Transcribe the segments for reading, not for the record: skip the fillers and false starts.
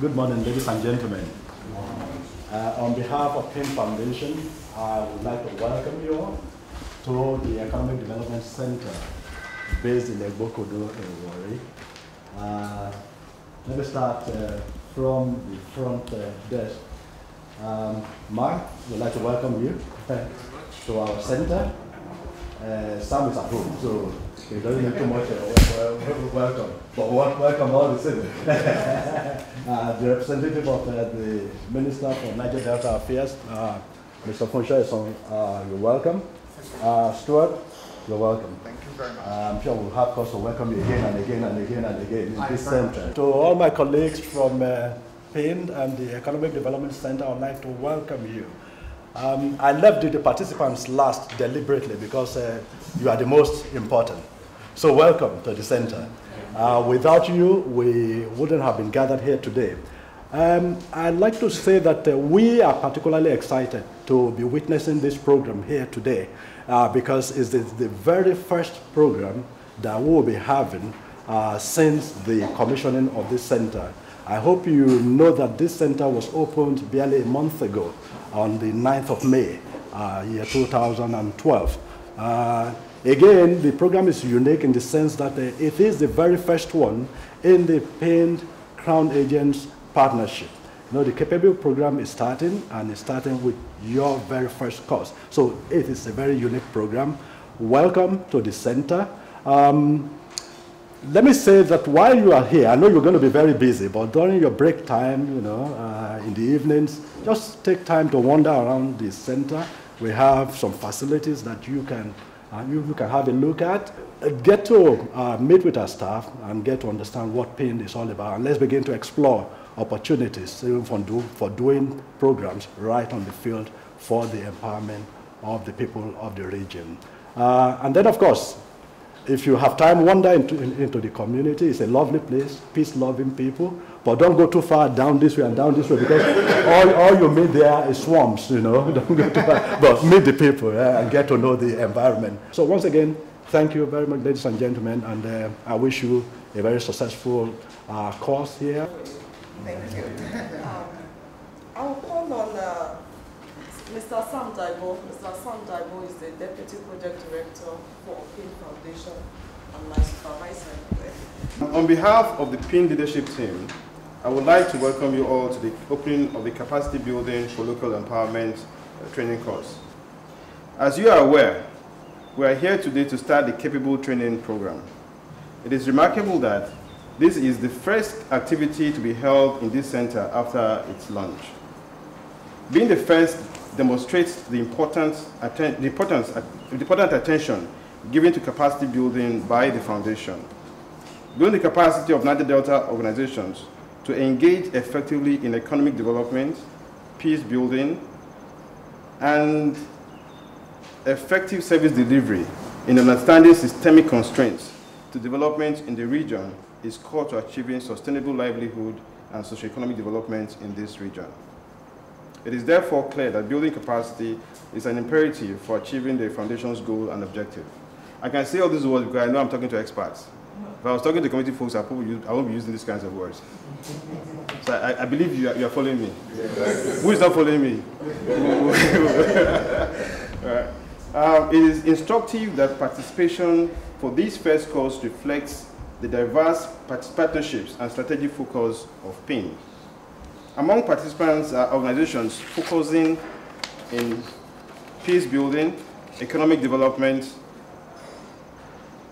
Good morning, ladies and gentlemen. On behalf of PIN Foundation, I would like to welcome you all to the Economic Development Center based in Egbokodo in Warri. Let me start from the front desk. Mark, we'd like to welcome you to our center. Sam is at home, so he doesn't need too much welcome, but welcome all the same. The representative of the Minister for Niger Delta Affairs, Mr. Fonsha, you're welcome. Stuart, you're welcome. Thank you very much. I'm sure we'll have cause to welcome you again and again and again and again in this center. To all my colleagues from PIN and the Economic Development Center, I'd like to welcome you. I left the participants last deliberately because you are the most important. So welcome to the center. Without you, we wouldn't have been gathered here today. I'd like to say that we are particularly excited to be witnessing this program here today because it's the very first program that we'll be having since the commissioning of this center. I hope you know that this center was opened barely a month ago on the 9th of May, year 2012. Again, the program is unique in the sense that it is the very first one in the PIN Crown Agents partnership. You know, the Capable program is starting, and it's starting with your very first course. So it is a very unique program. Welcome to the center. Let me say that while you are here, I know you're going to be very busy, but during your break time, you know, in the evenings, just take time to wander around the center. We have some facilities that you can have a look at. Get to meet with our staff and get to understand what PIN is all about. And let's begin to explore opportunities even for doing programs right on the field for the empowerment of the people of the region. And then, of course, if you have time, wander into the community. It's a lovely place, peace-loving people. But don't go too far down this way and down this way because all you meet there is swamps, you know. Don't go too far, but meet the people and get to know the environment. So once again, thank you very much, ladies and gentlemen, and I wish you a very successful course here. Thank you. I will call on Mr. Sam Daibo. Mr. Sam Daibo is the Deputy Project Director for PIN Foundation and my supervisor. On behalf of the PIN leadership team, I would like to welcome you all to the opening of the Capacity Building for Local Empowerment training course. As you are aware, we are here today to start the Capable training program. It is remarkable that this is the first activity to be held in this center after its launch. Being the first demonstrates the important attention given to capacity building by the foundation. Building the capacity of Niger Delta organizations to engage effectively in economic development, peace building, and effective service delivery in understanding systemic constraints to development in the region is core to achieving sustainable livelihood and socio-economic development in this region. It is therefore clear that building capacity is an imperative for achieving the foundation's goal and objective. I can say all these words because I know I'm talking to experts. If I was talking to community folks, I won't be using these kinds of words. So I believe you are following me. Yes. Who is not following me? It is instructive that participation for this first course reflects the diverse partnerships and strategic focus of PIN. Among participants are organizations focusing in peace building, economic development,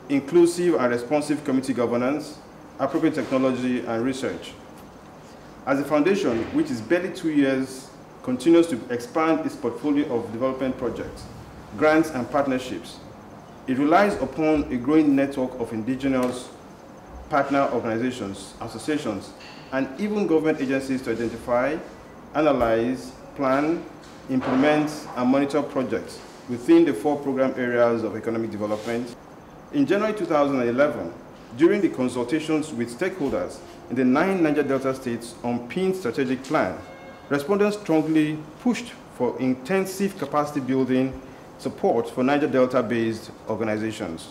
inclusive and responsive community governance, appropriate technology, and research. As a foundation, which is barely 2 years, continues to expand its portfolio of development projects, grants, and partnerships, it relies upon a growing network of indigenous partner organizations, associations, and even government agencies to identify, analyze, plan, implement, and monitor projects within the 4 program areas of economic development. In January 2011, during the consultations with stakeholders in the 9 Niger Delta states on PIN's strategic plan, respondents strongly pushed for intensive capacity building support for Niger Delta-based organizations.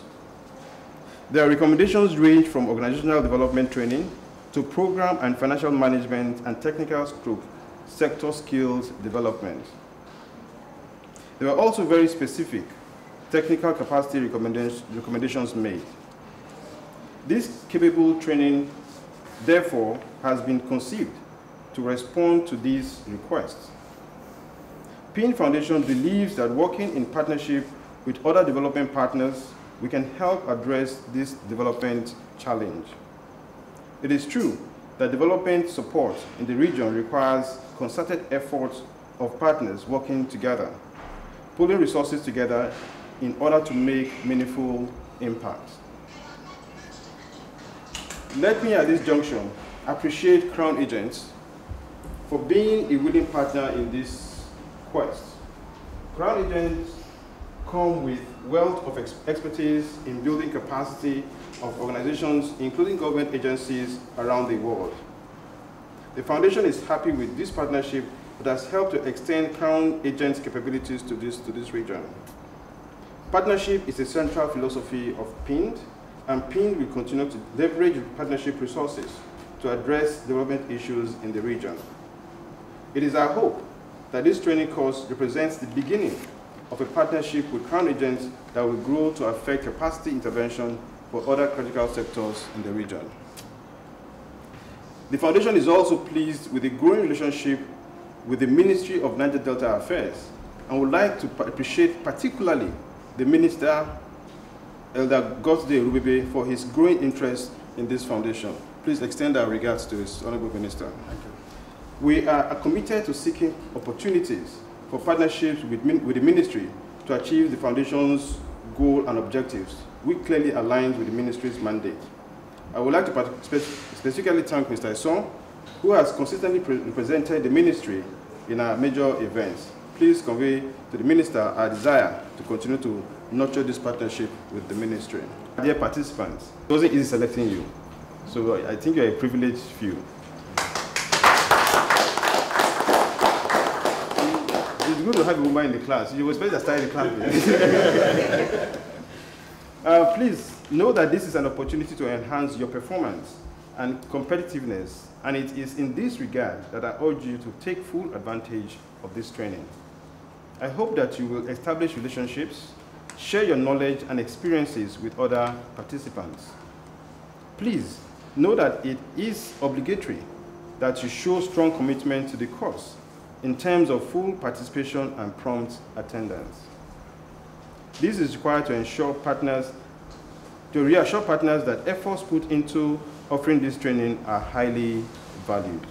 Their recommendations range from organizational development training, to program and financial management and technical stroke sector skills development. There were also very specific technical capacity recommendations made. This capable training, therefore, has been conceived to respond to these requests. PIN Foundation believes that working in partnership with other development partners, we can help address this development challenge. It is true that development support in the region requires concerted efforts of partners working together, pulling resources together in order to make meaningful impact. Let me at this junction appreciate Crown Agents for being a willing partner in this quest. Crown Agents come with wealth of expertise in building capacity of organizations, including government agencies around the world. The Foundation is happy with this partnership that has helped to extend Crown Agents' capabilities to this region. Partnership is a central philosophy of PIN, and PIN will continue to leverage partnership resources to address development issues in the region. It is our hope that this training course represents the beginning of a partnership with Crown Agents that will grow to affect capacity intervention for other critical sectors in the region. The Foundation is also pleased with the growing relationship with the Ministry of Niger Delta Affairs and would like to appreciate particularly the Minister, Elder Godsday Rubebe, for his growing interest in this foundation. Please extend our regards to his Honorable Minister. Thank you. We are committed to seeking opportunities for partnerships with the Ministry to achieve the Foundation's goal and objectives, which clearly aligns with the Ministry's mandate. I would like to specifically thank Mr. Esson, who has consistently represented the Ministry in our major events. Please convey to the Minister our desire to continue to nurture this partnership with the Ministry. Dear participants, it wasn't easy selecting you, so I think you're a privileged few. It's good to have a woman in the class. You were supposed to start the class. Please know that this is an opportunity to enhance your performance and competitiveness, and it is in this regard that I urge you to take full advantage of this training. I hope that you will establish relationships, share your knowledge and experiences with other participants. Please know that it is obligatory that you show strong commitment to the course in terms of full participation and prompt attendance. This is required to reassure partners that efforts put into offering this training are highly valued.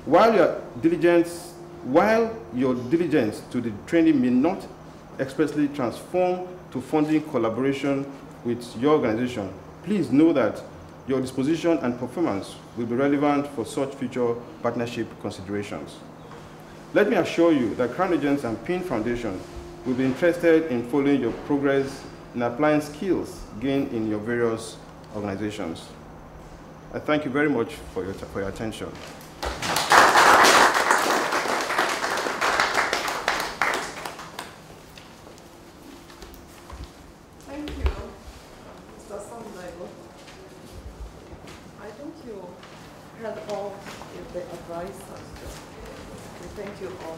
While your diligence to the training may not expressly transform to funding collaboration with your organization, please know that your disposition and performance will be relevant for such future partnership considerations. Let me assure you that Crown Agents and PIN Foundation will be interested in following your progress in applying skills gained in your various organizations. I thank you very much for your attention. Thank you, Mr. Samdaigo. I think you had all the advice. Thank you all.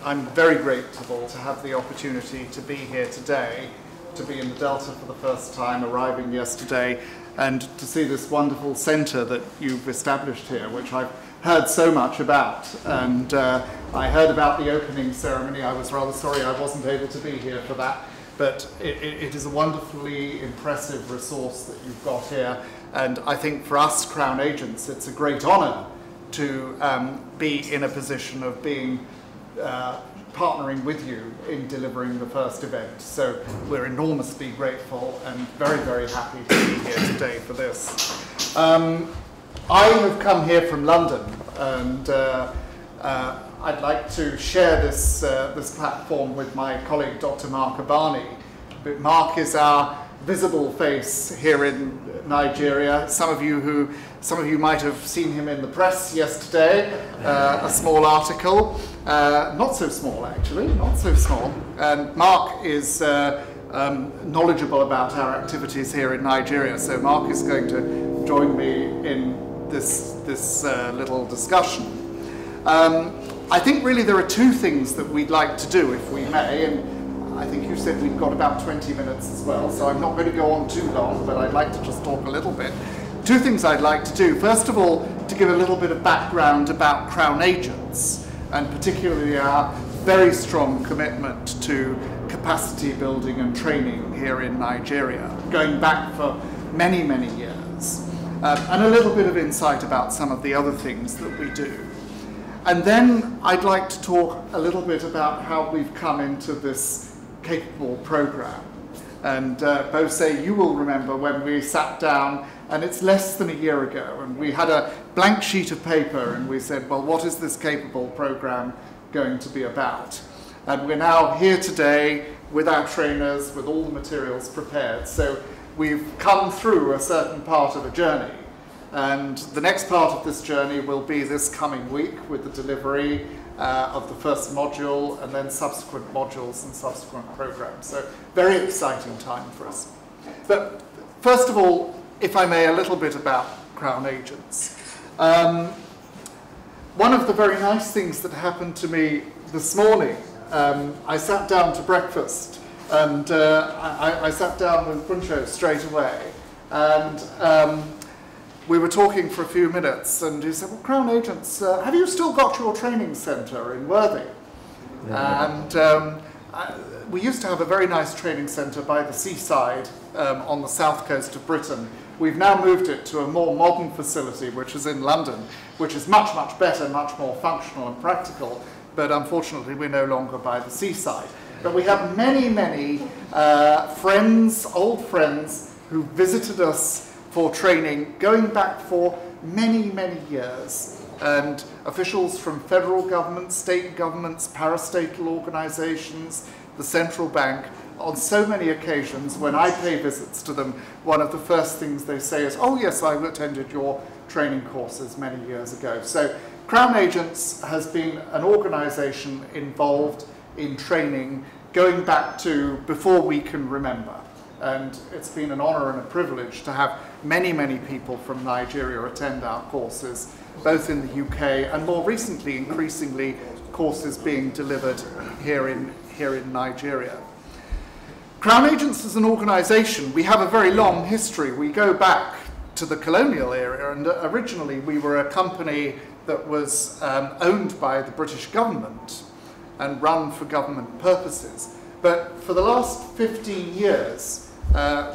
I'm very grateful to have the opportunity to be here today, to be in the Delta for the first time, arriving yesterday, and to see this wonderful centre that you've established here, which I've heard so much about. And I heard about the opening ceremony. I was rather sorry I wasn't able to be here for that, but it is a wonderfully impressive resource that you've got here. And I think for us Crown Agents, it's a great honour to be in a position of being partnering with you in delivering the first event. So we're enormously grateful and very, very happy to be here today for this. I have come here from London, and I'd like to share this, this platform with my colleague Dr. Mark Abani. But Mark is our visible face here in Nigeria. Some of you might have seen him in the press yesterday, a small article, not so small actually, not so small. And Mark is knowledgeable about our activities here in Nigeria. So Mark is going to join me in this little discussion. I think really there are two things that we'd like to do, if we may, and I think you said we've got about 20 minutes as well, so I'm not going to go on too long, but I'd like to just talk a little bit. Two things I'd like to do. First of all, to give a little bit of background about Crown Agents, and particularly our very strong commitment to capacity building and training here in Nigeria, going back for many, many years, and a little bit of insight about some of the other things that we do. And then I'd like to talk a little bit about how we've come into this capable program. And Bose, you will remember when we sat down, and it's less than a year ago, and we had a blank sheet of paper, and we said, well, what is this capable program going to be about? And we're now here today with our trainers, with all the materials prepared. So we've come through a certain part of a journey. And the next part of this journey will be this coming week with the delivery of the first module and then subsequent modules and subsequent programs. So very exciting time for us. But first of all, if I may, a little bit about Crown Agents. One of the very nice things that happened to me this morning, I sat down to breakfast and I sat down with Puncho straight away, and we were talking for a few minutes, and he said, well, Crown Agents, have you still got your training centre in Worthing? Yeah. And we used to have a very nice training centre by the seaside on the south coast of Britain. We've now moved it to a more modern facility, which is in London, which is much, much better, much more functional and practical, but unfortunately we're no longer by the seaside. But we have many, many friends, old friends, who visited us for training, going back for many, many years. And officials from federal governments, state governments, parastatal organizations, the central bank, on so many occasions when I pay visits to them, one of the first things they say is, oh yes, I attended your training courses many years ago. So Crown Agents has been an organization involved in training going back to before we can remember. And it's been an honor and a privilege to have many, many people from Nigeria attend our courses, both in the UK and more recently, increasingly, courses being delivered here in Nigeria. Crown Agents as an organization, we have a very long history. We go back to the colonial era, and originally we were a company that was owned by the British government and run for government purposes. But for the last 15 years,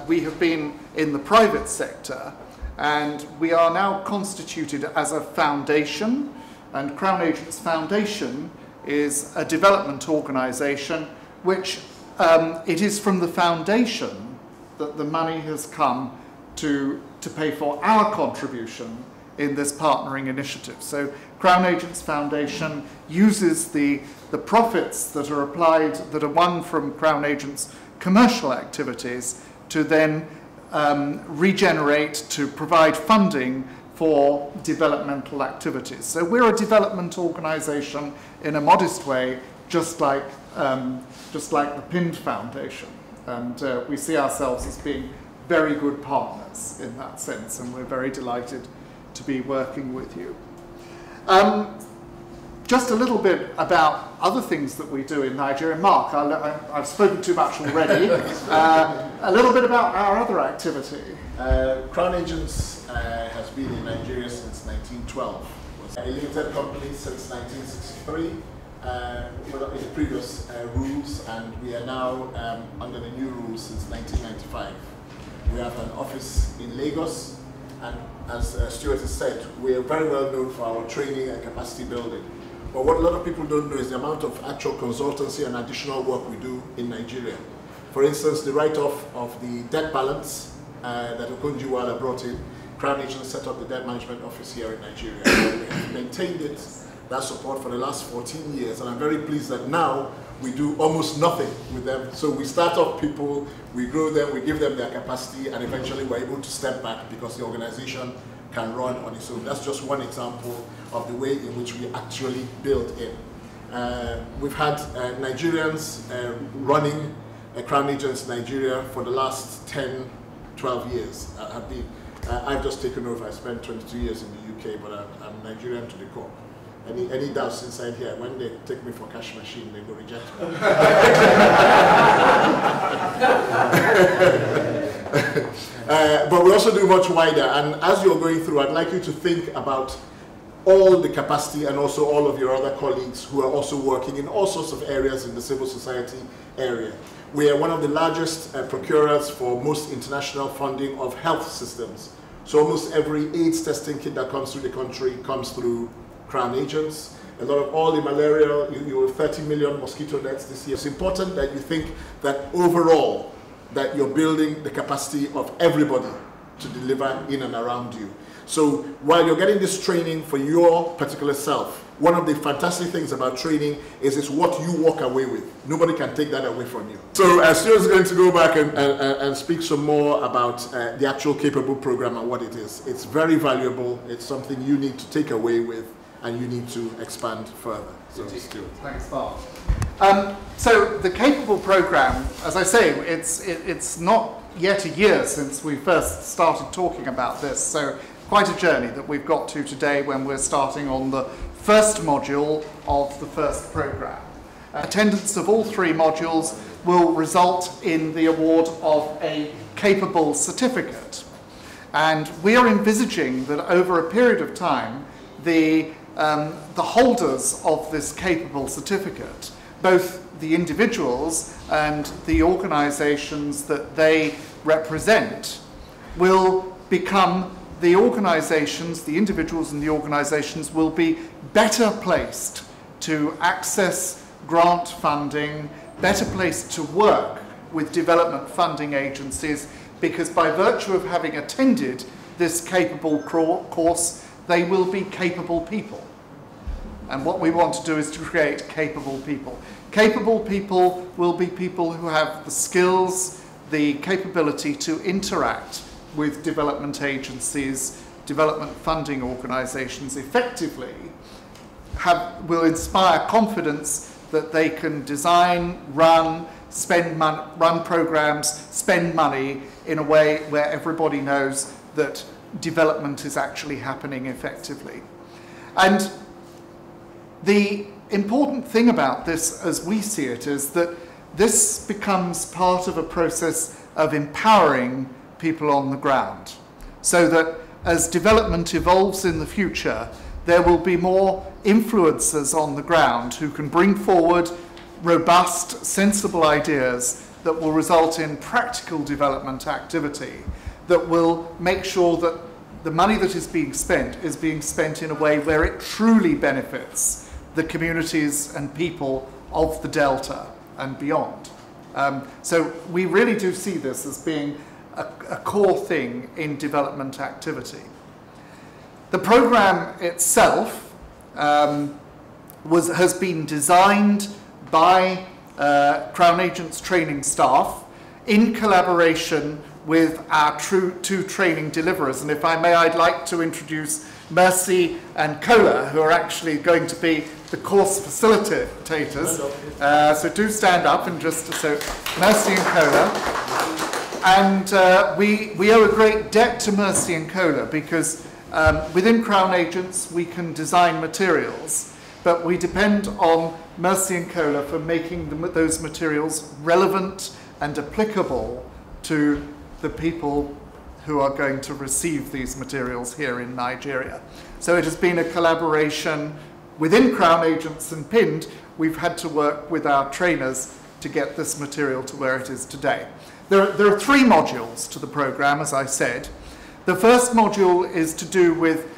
we have been in the private sector, and we are now constituted as a foundation, and Crown Agents Foundation is a development organisation which it is from the foundation that the money has come to pay for our contribution in this partnering initiative. So Crown Agents Foundation uses the profits that are applied, that are won from Crown Agents commercial activities, to then regenerate, to provide funding for developmental activities. So we're a development organisation in a modest way, just like the PIND Foundation. And we see ourselves as being very good partners in that sense, and we're very delighted to be working with you. Just a little bit about other things that we do in Nigeria. Mark, I've spoken too much already. A little bit about our other activity. Crown Agents has been in Nigeria since 1912. It was a limited company since 1963 in the previous rules, and we are now under the new rules since 1995. We have an office in Lagos, and as Stuart has said, we are very well known for our training and capacity building. But what a lot of people don't know is the amount of actual consultancy and additional work we do in Nigeria. For instance, the write-off of the debt balance that Okonjo-Iweala brought in, Crown Agents set up the debt management office here in Nigeria. We have maintained that support for the last 14 years, and I'm very pleased that now we do almost nothing with them. So we start off people, we grow them, we give them their capacity, and eventually we're able to step back because the organization can run on its own. That's just one example of the way in which we actually build in. We've had Nigerians running Crown Agents Nigeria for the last 10, 12 years. I've just taken over. I spent 22 years in the UK, but I'm Nigerian to the core. Any doubts inside here? When they take me for cash machine, they go reject me. But we also do much wider. And as you're going through, I'd like you to think about all the capacity and also all of your other colleagues who are also working in all sorts of areas in the civil society area. We are one of the largest procurers for most international funding of health systems. So almost every AIDS testing kit that comes through the country comes through Crown Agents. A lot of all the malaria, you have 30 million mosquito nets this year. It's important that you think that overall, that you're building the capacity of everybody to deliver in and around you. So while you're getting this training for your particular self, one of the fantastic things about training is it's what you walk away with. Nobody can take that away from you. So Stuart's going to go back and speak some more about the actual Capable program and what it is. It's very valuable. It's something you need to take away with and you need to expand further. So, Stuart. Thanks, Mark. So the Capable program, as I say, it's not yet a year since we first started talking about this. So quite a journey that we've got to today when we're starting on the first module of the first program. Attendance of all three modules will result in the award of a Capable certificate. And we are envisaging that over a period of time, the holders of this Capable certificate, both the individuals and the organisations that they represent, will become the organisations, the individuals and the organisations will be better placed to access grant funding, better placed to work with development funding agencies, because by virtue of having attended this Capable course, they will be capable people. And what we want to do is to create capable people. Capable people will be people who have the skills, the capability to interact with development agencies, development funding organisations effectively, will inspire confidence that they can design, run programs, spend money in a way where everybody knows that development is actually happening effectively. And the important thing about this, as we see it, is that this becomes part of a process of empowering people on the ground, so that as development evolves in the future, there will be more influencers on the ground who can bring forward robust, sensible ideas that will result in practical development activity that will make sure that the money that is being spent in a way where it truly benefits the communities and people of the Delta and beyond. So we really do see this as being a core thing in development activity. The program itself has been designed by Crown Agents training staff in collaboration with our two training deliverers. And if I may, I'd like to introduce Mercy and Kola, who are actually going to be the course facilitators. So do stand up and just, so Mercy and Kola. And we owe a great debt to Mercy and Kola because within Crown Agents we can design materials, but we depend on Mercy and Kola for making those materials relevant and applicable to the people who are going to receive these materials here in Nigeria. So it has been a collaboration within Crown Agents and PIND. We've had to work with our trainers to get this material to where it is today. There are three modules to the program, as I said. The first module is to do with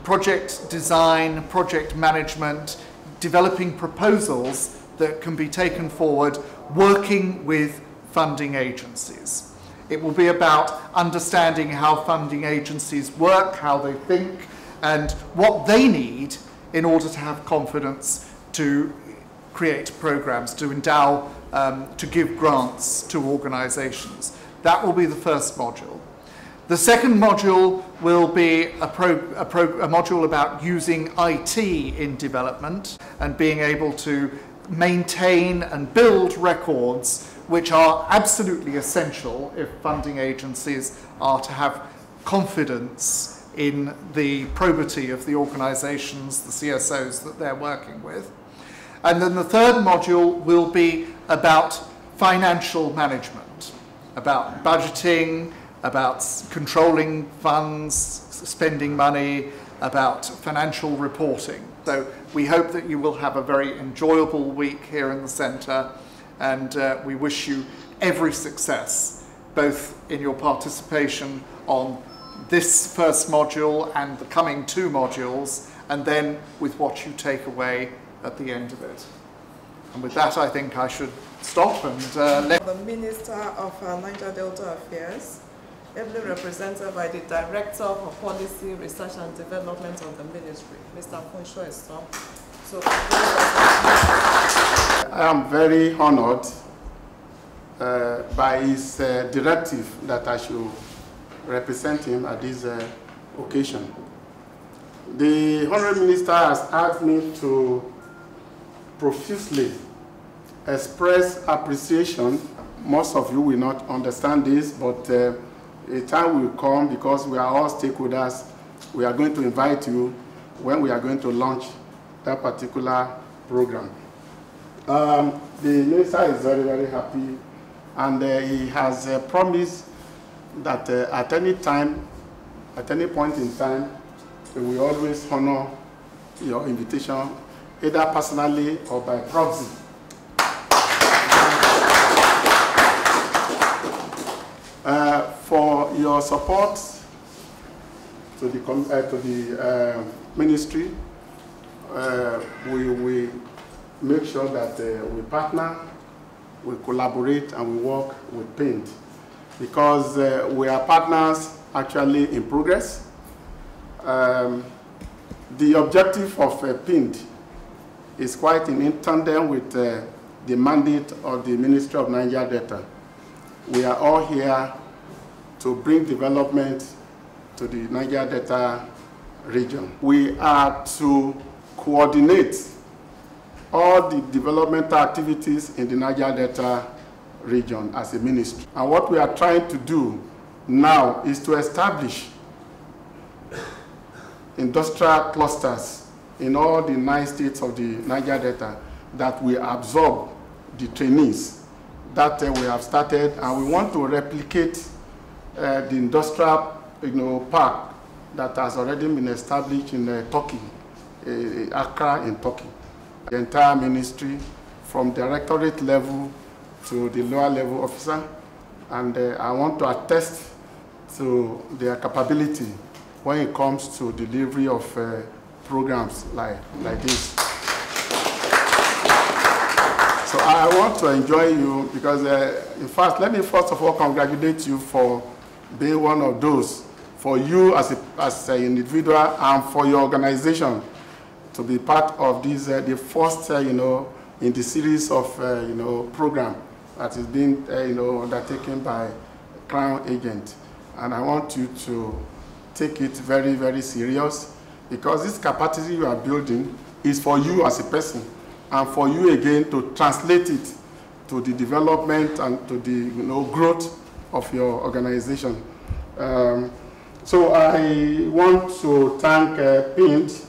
project design, project management, developing proposals that can be taken forward, working with funding agencies. It will be about understanding how funding agencies work, how they think, and what they need in order to have confidence to create programs, to endow, to give grants to organizations. That will be the first module. The second module will be a module about using IT in development and being able to maintain and build records which are absolutely essential if funding agencies are to have confidence in the probity of the organisations, the CSOs that they're working with. And then the third module will be about financial management, about budgeting, about controlling funds, spending money, about financial reporting. So we hope that you will have a very enjoyable week here in the centre, and we wish you every success, both in your participation on this first module and the coming 2 modules, and then with what you take away at the end of it. And with that, I think I should stop and let the Minister of Niger Delta Affairs, ably represented by the Director of Policy, Research and Development of the Ministry, Mr. Funsho Estom. So, I am very honored by his directive that I should represent him at this occasion. The Honorable Minister has asked me to profusely express appreciation. Most of you will not understand this, but a time will come, because we are all stakeholders. We are going to invite you when we are going to launch that particular program. The Minister is very, very happy, and he has promised that at any time, at any point in time, we will always honor your invitation, either personally or by proxy. For your support to the ministry, we will make sure that we partner, we collaborate, and we work with PAINT, because we are partners actually in progress. The objective of PAINT is quite in tandem with the mandate of the Ministry of Niger Delta. We are all here to bring development to the Niger Delta region. We are to coordinate all the developmental activities in the Niger Delta region as a ministry. And what we are trying to do now is to establish industrial clusters in all the 9 states of the Niger Delta that will absorb the trainees that we have started, and we want to replicate the industrial park that has already been established in Turkey, Accra in Turkey. The entire ministry, from directorate level to the lower level officer, and I want to attest to their capability when it comes to delivery of programs like this. So I want to enjoy you, because in fact, let me first of all congratulate you for being one of those, for you as an individual and for your organization to be part of this, the first, in the series of, program that is being, undertaken by Crown Agent. And I want you to take it very, very serious, because this capacity you are building is for you as a person, and for you again to translate it to the development and to the growth of your organization. So I want to thank PAINT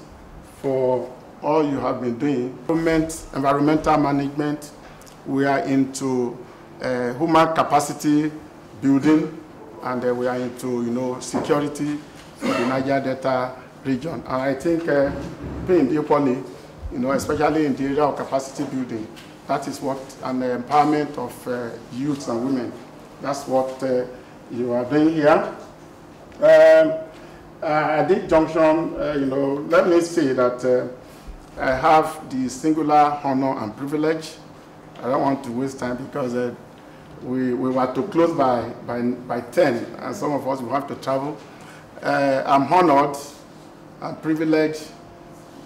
for all you have been doing. Environmental management, we are into human capacity building, and we are into security for the Niger Delta region. And I think PAINT equally, especially in the area of capacity building, that is what, and the empowerment of youths and women, that's what you are doing here. At this junction, let me say that I have the singular honor and privilege. I don't want to waste time, because we were to close by 10, and some of us will have to travel. I'm honored and privileged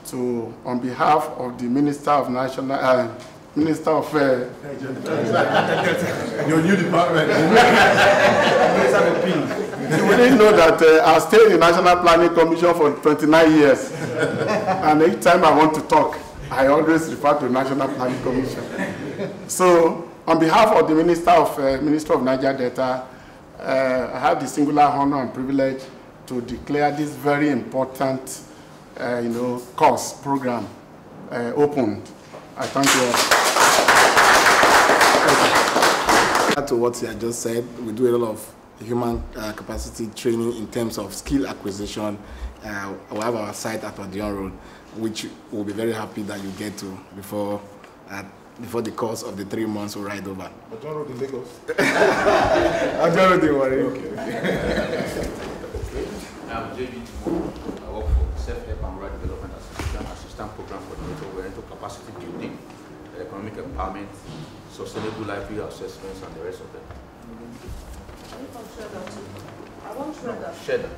to, on behalf of the Minister of National, Minister of your new department. You didn't know that I stayed in the National Planning Commission for 29 years. And each time I want to talk, I always refer to the National Planning Commission. So On behalf of the Minister of Niger Delta, I have the singular honor and privilege to declare this very important, course program opened. I thank you all. To what you just said, we do a lot of human capacity training in terms of skill acquisition. We have our site at Odeon Road, which we'll be very happy that you get to before the course of the 3 months we ride over. Odeon Road in Lagos. Odeon Road, don't worry. Okay. I'm JB Timo. I work for Self-Help and Rural Development Assistant Program Coordinator. We're into capacity building, economic empowerment, sustainable livelihood assessments, and the rest of them. I want Shredder. Shredder.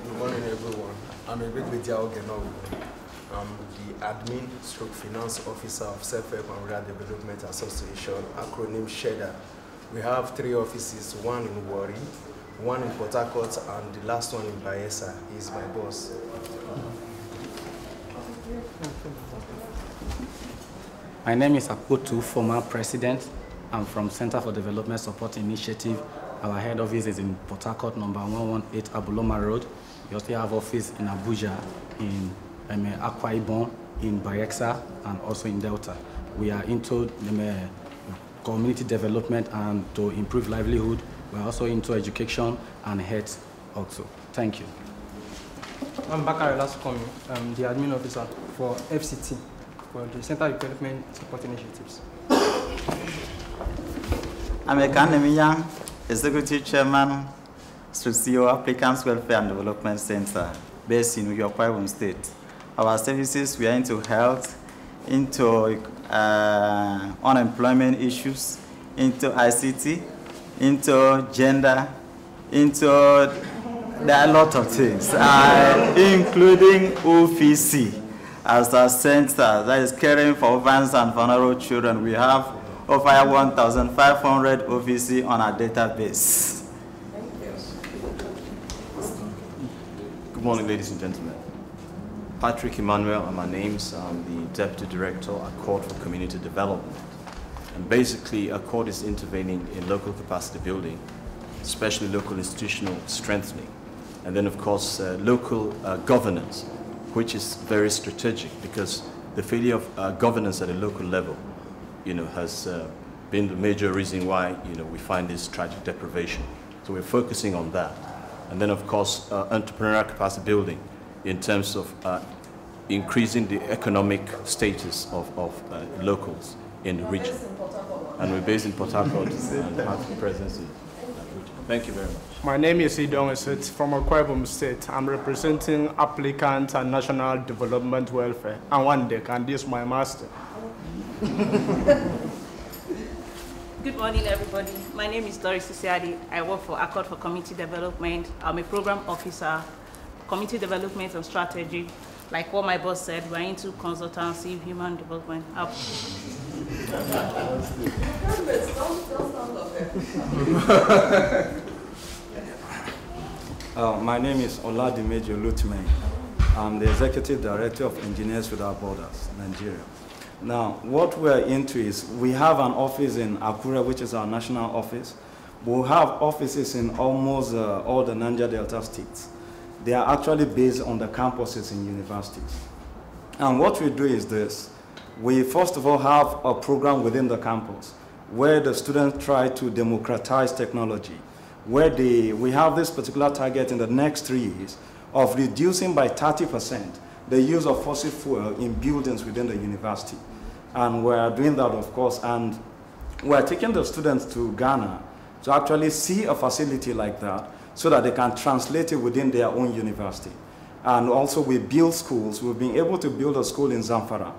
Good morning, everyone. I'm a big Genovi. I'm the admin stroke finance officer of Self-Help and Rural Development Association, acronym SHEDA. We have 3 offices, one in Warri, one in Port Harcourt, and the last one in Bayelsa. He's my boss. My name is Akotu, former president. I'm from Center for Development Support Initiative. Our head office is in Port Harcourt, number 118 Abuloma Road. We also have office in Abuja, in Akwa Ibom, in Bayelsa, and also in Delta. We are into community development and to improve livelihood. We are also into education and health also. Thank you. I'm Bakari Lasukomi. I'm the admin officer for FCT, for the Center for Development Support Initiatives. I'm Ekanemi Yang, Executive Chairman, CEO, Applicants Welfare and Development Center, based in Akwa Ibom State. Our services, we are into health, into unemployment issues, into ICT, into gender, there are a lot of things, including OVC as a center that is caring for orphans and vulnerable children. We have over 1,500 OVC on our database. Good morning, ladies and gentlemen. Patrick Emmanuel are my names. I'm the Deputy Director at Accord for Community Development. And basically, Accord is intervening in local capacity building, especially local institutional strengthening. And then, of course, local governance, which is very strategic because the failure of governance at a local level, has been the major reason why, we find this tragic deprivation. So we're focusing on that. And then, of course, entrepreneurial capacity building in terms of increasing the economic status of locals in the region. And we're based in Port Harcourt and have presence in that region. Thank you very much. My name is Idong Eset from Akwa Ibom State. I'm representing applicants and national development welfare. And one day, and this is my master. Good morning, everybody. My name is Doris Susiadi. I work for Accord for Community Development. I'm a program officer, community development and strategy. Like what my boss said, we're into consultancy, human development. My name is Oladimeji Olutime. I'm the Executive Director of Engineers Without Borders, Nigeria. Now, what we're into is we have an office in Akure, which is our national office. We have offices in almost all the Niger Delta states. They are actually based on the campuses in universities. And what we do is this. We first of all have a program within the campus where the students try to democratize technology, where we have this particular target in the next 3 years of reducing by 30% the use of fossil fuel in buildings within the university. And we're doing that, of course, and we're taking the students to Ghana to actually see a facility like that so that they can translate it within their own university. And also we build schools. We've been able to build a school in Zamfara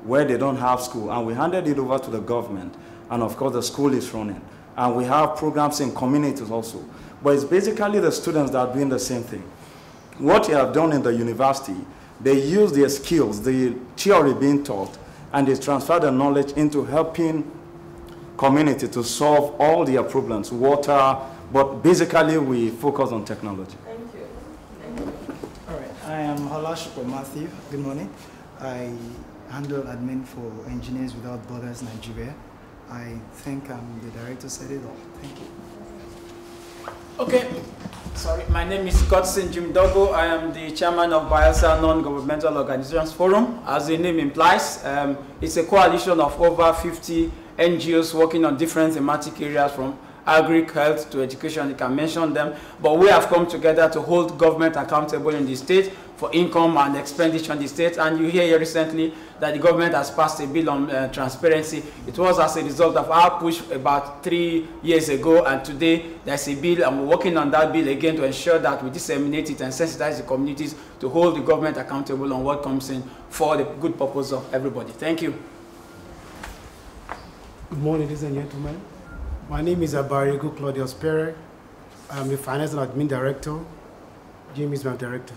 where they don't have school, and we handed it over to the government, and of course the school is running. And we have programs in communities also. But it's basically the students that are doing the same thing. What they have done in the university, they use their skills, the theory being taught, and they transfer the knowledge into helping community to solve all their problems, water, but basically we focus on technology. Thank you. Thank you. All right, I am Holashipo Matthew. Good morning. I handle admin for Engineers Without Borders Nigeria. I think the director said it all. Thank you. Okay. Sorry, my name is Godson Jim Dogo. I am the chairman of Bielsa Non-Governmental Organizations Forum. As the name implies, it's a coalition of over 50 NGOs working on different thematic areas from agri, health to education. You can mention them. But we have come together to hold government accountable in the state for income and expenditure in the state. And you hear here recently that the government has passed a bill on transparency. It was as a result of our push about 3 years ago, and today there's a bill, and we're working on that bill again to ensure that we disseminate it and sensitize the communities to hold the government accountable on what comes in for the good purpose of everybody. Thank you. Good morning, ladies and gentlemen. My name is Abarigo Claudius Pere. I'm the Finance and Admin Director. Jim is my director.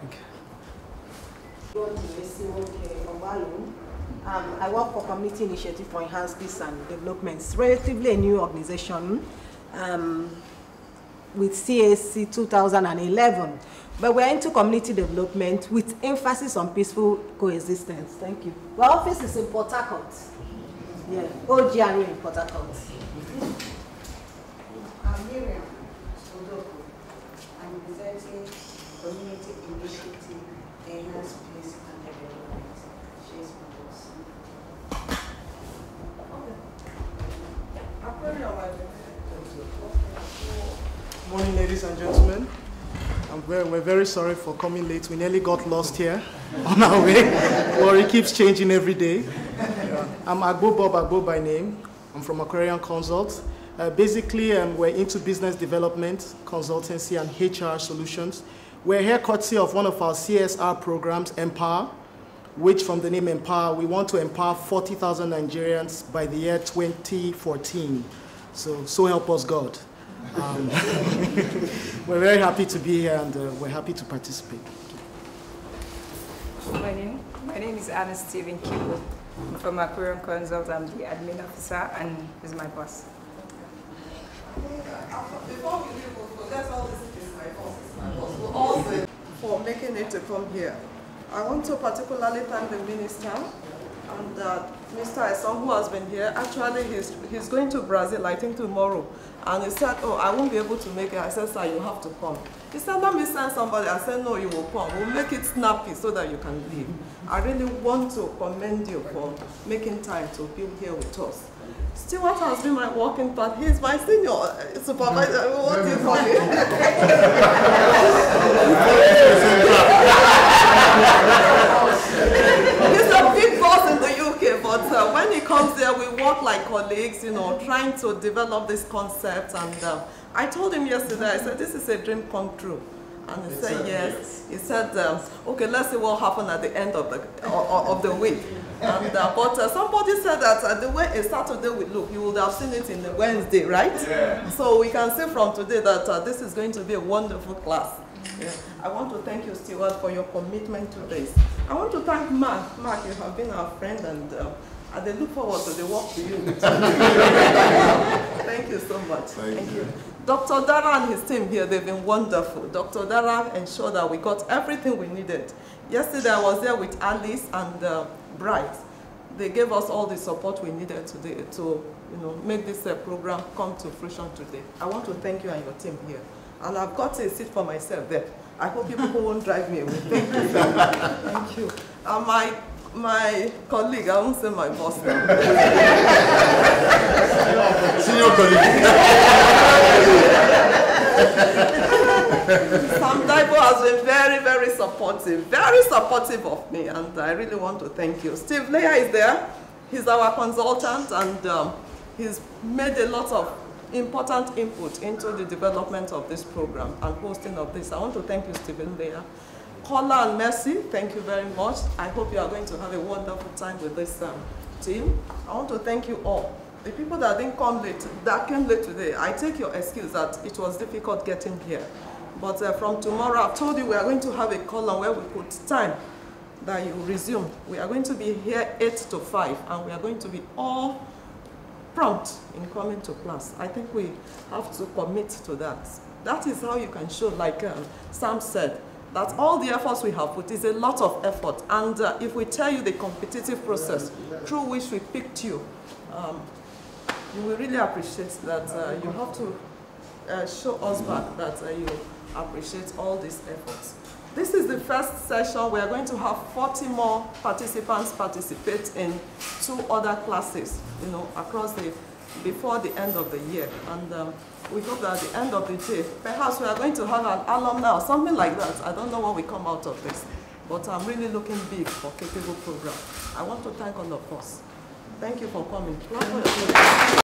Thank you. I work for Community Initiative for Enhanced Peace and Development. It's relatively a new organization with CAC 2011. But we're into community development with emphasis on peaceful coexistence. Thank you. Our office is in Port Harcourt. Yeah, OGRA in Port Harcourt. I'm Miriam Odoko. I'm presenting Community Initiative Enhanced Peace and Development. She's Good morning, ladies and gentlemen. We're very sorry for coming late. We nearly got lost here on our way. Well, it keeps changing every day. I'm Agbo Bob Agbo by name. I'm from Aquarian Consult. Basically, we're into business development, consultancy, and HR solutions. We're here courtesy of one of our CSR programs, Empower, which from the name Empower, we want to empower 40,000 Nigerians by the year 2014. So help us God. We're very happy to be here, and we're happy to participate. My name is Anna Stephen Kibo. I'm from Aquarian Consult. I'm the admin officer, and this is my boss. Before we leave, we'll forget all this is my boss. We'll all say for making it to come here. I want to particularly thank the minister and Mr. Esson, who has been here. Actually, he's going to Brazil, I think, tomorrow. And he said, oh, I won't be able to make it. I said, sir, you have to come. He said, let me send somebody. I said, no, you will come. We'll make it snappy so that you can leave. I really want to commend you for making time to be here with us. Stewart has been my working partner. He's my senior supervisor. What do you call it? He's a big boss in the UK, but when he comes there, we work like colleagues, you know, trying to develop this concept. And I told him yesterday, I said, this is a dream come true. And he said yes. He said, okay, let's see what happened at the end of the week. And, but somebody said that the way a Saturday will look, you would have seen it in the Wednesday, right? Yeah. So we can see from today that this is going to be a wonderful class. Yeah. I want to thank you, Stewart, for your commitment to this. I want to thank Mark. Mark, you have been our friend, and I look forward to the work to you. Thank you so much. Thank you. Dr. Dara and his team here, they've been wonderful. Dr. Dara ensured that we got everything we needed. Yesterday I was there with Alice and Bright. They gave us all the support we needed today to make this program come to fruition today. I want to thank you and your team here. And I've got a seat for myself there. I hope you people won't drive me away. Thank you. Thank you. And my colleague, I won't say my boss now. Senior colleague. Sam Daibo has been very supportive of me, and I really want to thank you. Steve Leah is there. He's our consultant, and he's made a lot of important input into the development of this program and hosting of this. I want to thank you, Stephen Leah. Kola and Mercy, thank you very much. I hope you are going to have a wonderful time with this team. I want to thank you all. The people that didn't come late, that came late today, I take your excuse that it was difficult getting here. But from tomorrow, I've told you we are going to have a column where we put time that you resume. We are going to be here 8 to 5, and we are going to be all prompt in coming to class. I think we have to commit to that. That is how you can show, like Sam said, that all the efforts we have put is a lot of effort. And if we tell you the competitive process through which we picked you, you will really appreciate that you have to show us back that you appreciate all these efforts. This is the first session. We are going to have 40 more participants participate in 2 other classes, across before the end of the year. And we hope that at the end of the day, perhaps we are going to have an alumni or something like that. I don't know what will come out of this, but I'm really looking big for capable program. I want to thank all of us. Thank you for coming.